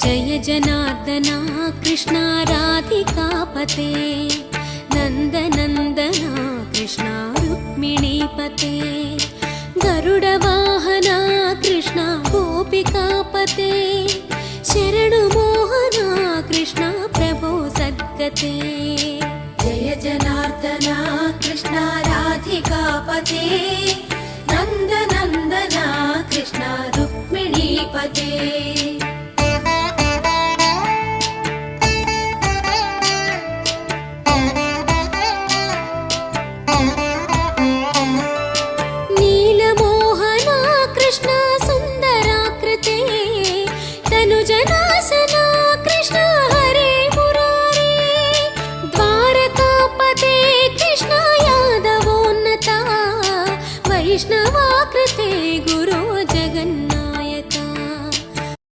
जय जनार्दना कृष्णा राधिकापते नन्दनन्दना कृष्णा रुक्मिणीपते गरुडवाहना कृष्णा गोपिकापते शरणु मोहना कृष्णा प्रभो सद्गते जय जनार्दना कृष्णा राधिकापते नन्दनन्दना कृष्णा रुक्मिणीपते कृष्णवा